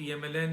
PMLN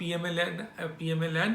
PMLN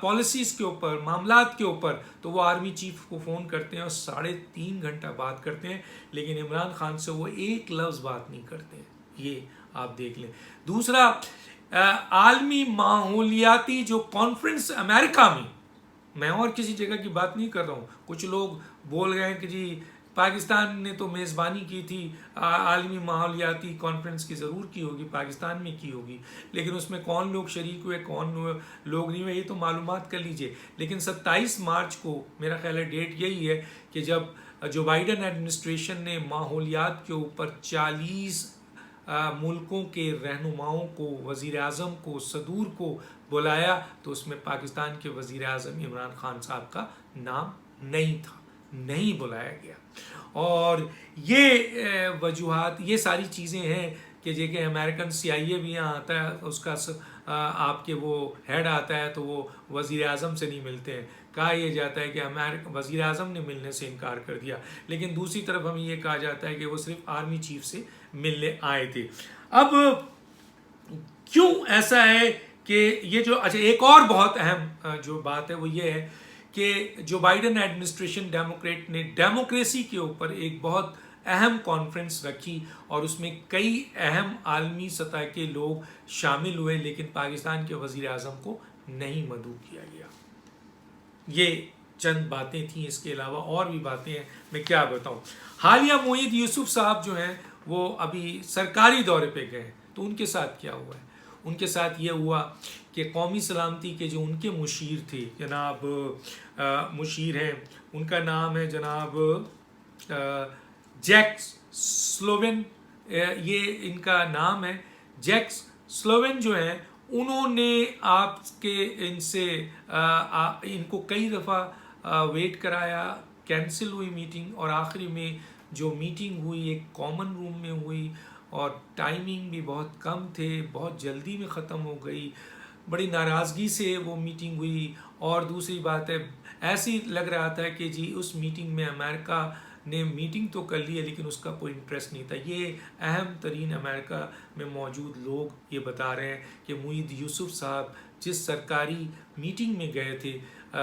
policies کے اوپر، معاملات کے اوپر، تو وہ آرمی چیف کو فون کرتے ہیں اور 3.5 گھنٹہ بات کرتے ہیں، لیکن عمران خان سے وہ ایک لفظ بات نہیں کرتے ہیں۔ یہ آپ دیکھ لیں۔ دوسرا، عالمی ماحولیاتی جو کانفرنس امریکہ میں اور کسی جگہ کی بات نہیں کر رہا ہوں، کچھ لوگ بول گئے ہیں کہ جی پاکستان نے تو میزبانی کی تھی عالمی ماحولیاتی کانفرنس کی، ضرور کی ہوگی، پاکستان میں کی ہوگی، لیکن اس میں کون لوگ شریک ہوئے، کون لوگ نہیں ہوئے، یہ تو معلومات کر لیجئے۔ لیکن 27 مارچ کو میرا خیال ہے ڈیٹ یہی ہے کہ جب جو بائیڈن ایڈمنسٹریشن نے ماحولیات کے اوپر 40 ملکوں کے رہنماؤں کو، وزیر اعظم کو، صدور کو بلایا، تو اس میں پاکستان کے وزیر اعظم عمران خان صاحب کا نام نہیں تھا، نہیں بلایا گیا۔ اور یہ وجوہات، یہ ساری چیزیں ہیں کہ کہ امریکن CIA بھی یہاں آتا ہے، اس کا آپ کے وہ ہیڈ آتا ہے تو وہ وزیر اعظم سے نہیں ملتے ہیں۔ کہا یہ جاتا ہے کہ وزیر اعظم نے ملنے سے انکار کر دیا، لیکن دوسری طرف ہمیں یہ کہا جاتا ہے کہ وہ صرف آرمی چیف سے ملنے آئے تھے۔ اب کیوں ایسا ہے کہ یہ جو اچھا ایک اور بہت اہم جو بات ہے وہ یہ ہے کہ جو بائیڈن ایڈمنسٹریشن ڈیموکریٹ نے ڈیموکریسی کے اوپر ایک بہت اہم کانفرنس رکھی، اور اس میں کئی اہم عالمی سطح کے لوگ شامل ہوئے، لیکن پاکستان کے وزیر اعظم کو نہیں مدعو کیا گیا۔ یہ چند باتیں تھیں، اس کے علاوہ اور بھی باتیں ہیں، میں کیا بتاؤں۔ حالیہ معید یوسف صاحب جو ہیں وہ ابھی سرکاری دورے پہ گئے، تو ان کے ساتھ کیا ہوا ہے؟ ان کے ساتھ یہ ہوا کہ قومی سلامتی کے جو ان کے مشیر تھے، جناب مشیر ہیں، ان کا نام ہے جناب جیک سلوون، یہ ان کا نام ہے جیک سلوون جو ہیں، انہوں نے آپ کے ان سے ان کو کئی دفعہ ویٹ کرایا، کینسل ہوئی میٹنگ، اور آخری میں جو میٹنگ ہوئی ایک کامن روم میں ہوئی، اور ٹائمنگ بھی بہت کم تھے، بہت جلدی میں ختم ہو گئی، بڑی ناراضگی سے وہ میٹنگ ہوئی۔ اور دوسری بات ہے، ایسی لگ رہا تھا کہ جی اس میٹنگ میں امریکہ نے میٹنگ تو کر لی ہے لیکن اس کا کوئی انٹرسٹ نہیں تھا۔ یہ اہم ترین امریکہ میں موجود لوگ یہ بتا رہے ہیں کہ معید یوسف صاحب جس سرکاری میٹنگ میں گئے تھے،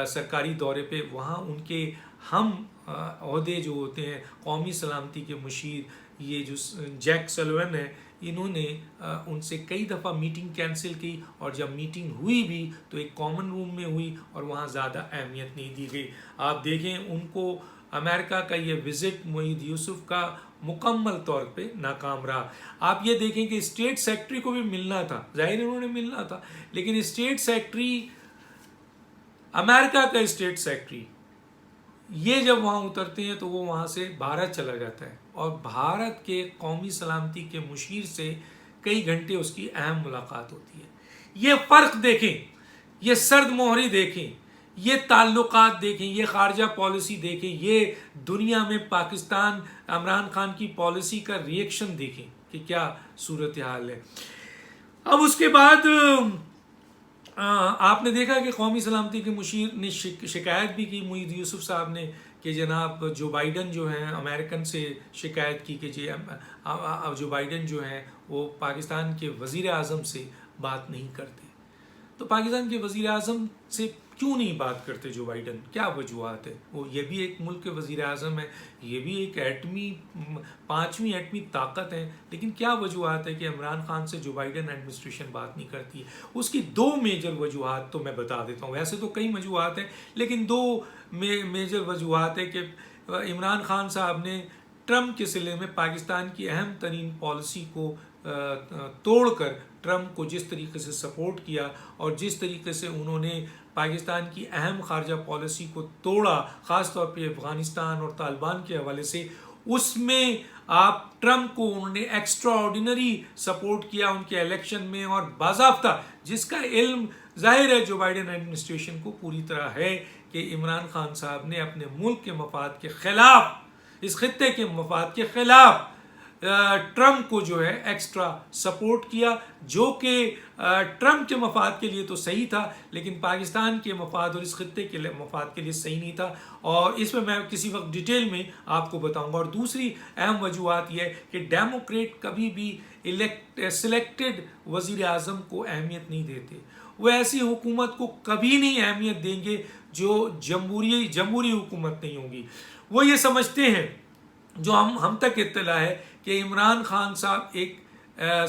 سرکاری دورے پہ، وہاں ان کے ہم عہدے جو ہوتے ہیں، قومی سلامتی کے مشیر یہ جو جیک سلوون ہے، انہوں نے ان سے کئی دفعہ میٹنگ کینسل کی، اور جب میٹنگ ہوئی بھی تو ایک کامن روم میں ہوئی اور وہاں زیادہ اہمیت نہیں دی گئی۔ آپ دیکھیں ان کو امریکہ کا یہ وزٹ معید یوسف کا مکمل طور پہ ناکام رہا۔ آپ یہ دیکھیں کہ اسٹیٹ سیکرٹری کو بھی ملنا تھا، ظاہر انہوں نے ملنا تھا، لیکن اسٹیٹ سیکرٹری، امریکہ کا اسٹیٹ سیکرٹری، یہ جب وہاں اترتے ہیں تو وہ وہاں سے بھارت چلا جاتا ہے، اور بھارت کے قومی سلامتی کے مشیر سے کئی گھنٹے اس کی اہم ملاقات ہوتی ہے۔ یہ فرق دیکھیں، یہ سرد مہری دیکھیں، یہ تعلقات دیکھیں، یہ خارجہ پالیسی دیکھیں، یہ دنیا میں پاکستان عمران خان کی پالیسی کا ری ایکشن دیکھیں کہ کیا صورتحال ہے۔ اب اس کے بعد آپ نے دیکھا کہ قومی سلامتی کے مشیر نے شکایت بھی کی، معید یوسف صاحب نے، کہ جناب جو بائیڈن جو ہیں امریکن سے شکایت کی کہ جی جو بائیڈن جو ہیں وہ پاکستان کے وزیر اعظم سے بات نہیں کرتے۔ تو پاکستان کے وزیر اعظم سے کیوں نہیں بات کرتے جو بائیڈن؟ کیا وجوہات ہے؟ وہ یہ بھی ایک ملک کے وزیر اعظم ہے، یہ بھی ایک پانچویں ایٹمی طاقت ہے، لیکن کیا وجوہات ہے کہ عمران خان سے جو بائیڈن ایڈمنسٹریشن بات نہیں کرتی ہے؟ اس کی 2 میجر وجوہات تو میں بتا دیتا ہوں، ویسے تو کئی وجوہات ہیں، لیکن 2 میجر وجوہات ہے کہ عمران خان صاحب نے ٹرمپ کے سلے میں پاکستان کی اہم ترین پالیسی کو توڑ کر ٹرمپ کو جس طریقے سے سپورٹ کیا، اور جس طریقے سے انہوں نے پاکستان کی اہم خارجہ پالیسی کو توڑا، خاص طور پہ افغانستان اور طالبان کے حوالے سے، اس میں آپ ٹرمپ کو انہوں نے ایکسٹرا آرڈینری سپورٹ کیا ان کے الیکشن میں، اور باضابطہ جس کا علم ظاہر ہے جو بائیڈن ایڈمنسٹریشن کو پوری طرح ہے کہ عمران خان صاحب نے اپنے ملک کے مفاد کے خلاف، اس خطے کے مفاد کے خلاف ٹرمپ کو جو ہے ایکسٹرا سپورٹ کیا، جو کہ ٹرمپ کے مفاد کے لیے تو صحیح تھا، لیکن پاکستان کے مفاد اور اس خطے کے مفاد کے لیے صحیح نہیں تھا، اور اس میں کسی وقت ڈیٹیل میں آپ کو بتاؤں گا۔ اور دوسری اہم وجوہات یہ ہے کہ ڈیموکریٹ کبھی بھی سلیکٹڈ وزیر اعظم کو اہمیت نہیں دیتے، وہ ایسی حکومت کو کبھی نہیں اہمیت دیں گے جو جمہوری حکومت نہیں ہوگی. وہ یہ سمجھتے ہیں، جو ہم تک اطلاع ہے، کہ عمران خان صاحب ایک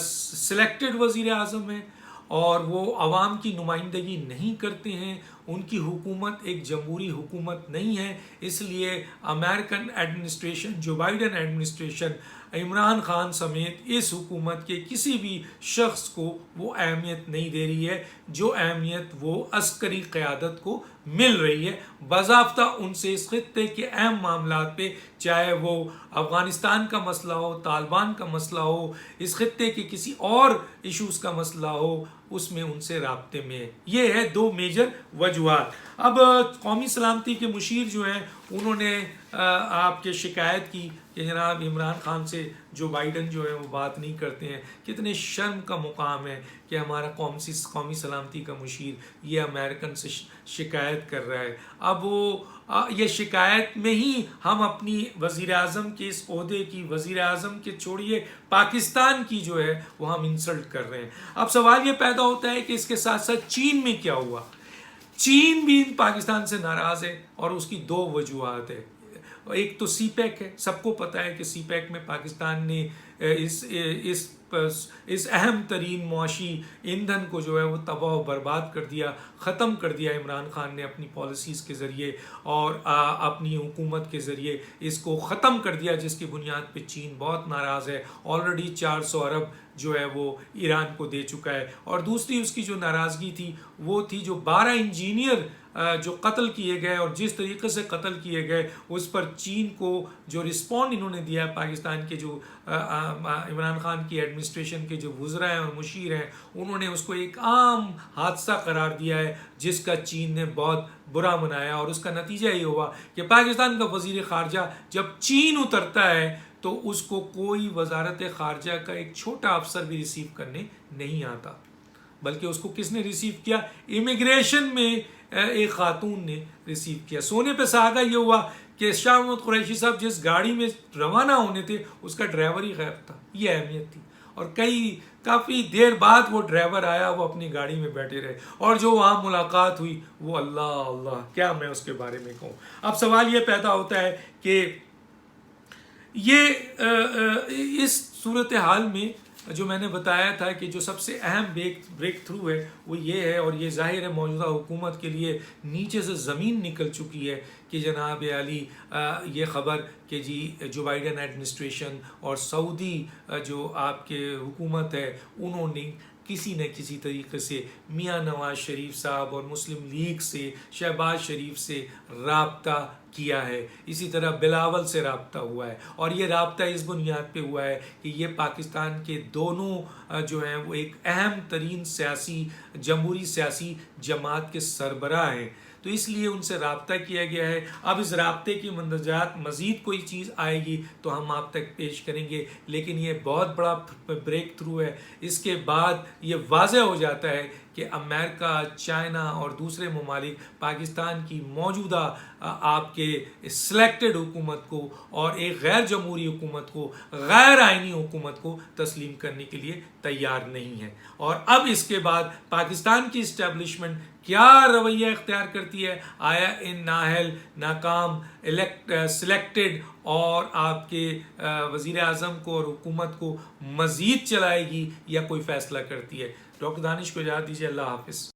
سلیکٹڈ وزیر اعظم ہیں اور وہ عوام کی نمائندگی نہیں کرتے ہیں. ان کی حکومت ایک جمہوری حکومت نہیں ہے. اس لیے American administration, Joe Biden administration, Imran Khan سمیت اس حکومت کے کسی بھی شخص کو وہ اہمیت نہیں دے رہی ہے جو اہمیت وہ عسکری قیادت کو مل رہی ہے. باضابطہ ان سے اس خطے کے اہم معاملات پہ، چاہے وہ افغانستان کا مسئلہ ہو، طالبان کا مسئلہ ہو، اس خطے کے کسی اور ایشوز کا مسئلہ ہو، اس میں ان سے رابطے میں ہے. یہ ہے دو میجر وجوہات. اب قومی سلامتی کے مشیر جو ہیں، انہوں نے آپ کے شکایت کی کہ جناب عمران خان سے جو بائیڈن جو ہے وہ بات نہیں کرتے ہیں. کتنے شرم کا مقام ہے کہ ہمارا قومی سلامتی کا مشیر یہ امریکن سے شکایت کر رہا ہے. اب وہ یہ شکایت میں ہی ہم اپنی وزیر اعظم کے اس عہدے کی، وزیر اعظم کے چھوڑیے پاکستان کی جو ہے وہ ہم انسلٹ کر رہے ہیں. اب سوال یہ پیدا ہوتا ہے کہ اس کے ساتھ ساتھ چین میں کیا ہوا. چین بھی پاکستان سے ناراض ہے اور اس کی دو وجوہات ہے. ایک تو سی پیک ہے. سب کو پتہ ہے کہ سی پیک میں پاکستان نے اس اہم ترین معاشی ایندھن کو جو ہے وہ تباہ و برباد کر دیا، ختم کر دیا عمران خان نے اپنی پالیسیز کے ذریعے اور اپنی حکومت کے ذریعے اس کو ختم کر دیا، جس کی بنیاد پہ چین بہت ناراض ہے. آلریڈی 400 ارب جو ہے وہ ایران کو دے چکا ہے. اور دوسری اس کی جو ناراضگی تھی وہ تھی جو 12 انجینئر جو قتل کیے گئے اور جس طریقے سے قتل کیے گئے، اس پر چین کو جو رسپونڈ انہوں نے دیا، پاکستان کے جو عمران خان کی ایڈمنسٹریشن کے جو وزراء ہیں اور مشیر ہیں، انہوں نے اس کو ایک عام حادثہ قرار دیا ہے جس کا چین نے بہت برا منایا. اور اس کا نتیجہ یہ ہوا کہ پاکستان کا وزیر خارجہ جب چین اترتا ہے تو اس کو کوئی وزارت خارجہ کا ایک چھوٹا افسر بھی ریسیو کرنے نہیں آتا، بلکہ اس کو کس نے ریسیو کیا؟ امیگریشن میں ایک خاتون نے ریسیو کیا. سونے پہ سہاگا یہ ہوا کہ شاہ محمود قریشی صاحب جس گاڑی میں روانہ ہونے تھے اس کا ڈرائیور ہی غائب تھا. یہ اہمیت تھی. اور کافی دیر بعد وہ ڈرائیور آیا، وہ اپنی گاڑی میں بیٹھے رہے، اور جو وہاں ملاقات ہوئی وہ اللہ کیا میں اس کے بارے میں کہوں. اب سوال یہ پیدا ہوتا ہے کہ یہ اس صورتحال میں جو میں نے بتایا تھا کہ جو سب سے اہم بریک تھرو ہے وہ یہ ہے، اور یہ ظاہر ہے موجودہ حکومت کے لیے نیچے سے زمین نکل چکی ہے، کہ جناب علی یہ خبر کہ جی جو بائیڈن ایڈمنسٹریشن اور سعودی جو آپ کے حکومت ہے، انہوں نے کسی نہ کسی طریقے سے میاں نواز شریف صاحب اور مسلم لیگ سے، شہباز شریف سے رابطہ کیا ہے. اسی طرح بلاول سے رابطہ ہوا ہے، اور یہ رابطہ اس بنیاد پہ ہوا ہے کہ یہ پاکستان کے دونوں جو ہیں وہ ایک اہم ترین جمہوری سیاسی جماعت کے سربراہ ہیں، تو اس لیے ان سے رابطہ کیا گیا ہے. اب اس رابطے کی مندرجات مزید کوئی چیز آئے گی تو ہم آپ تک پیش کریں گے، لیکن یہ بہت بڑا بریک تھرو ہے. اس کے بعد یہ واضح ہو جاتا ہے کہ امریکہ، چائنا اور دوسرے ممالک پاکستان کی موجودہ آپ کے سلیکٹڈ حکومت کو اور ایک غیر جمہوری حکومت کو، غیر آئینی حکومت کو تسلیم کرنے کے لیے تیار نہیں ہے. اور اب اس کے بعد پاکستان کی اسٹیبلشمنٹ کیا رویہ اختیار کرتی ہے؟ آیا ان نااہل، ناکام سلیکٹڈ اور آپ کے وزیر اعظم کو اور حکومت کو مزید چلائے گی یا کوئی فیصلہ کرتی ہے؟ ڈاکٹر دانش کو اجازت دیجیے. اللہ حافظ.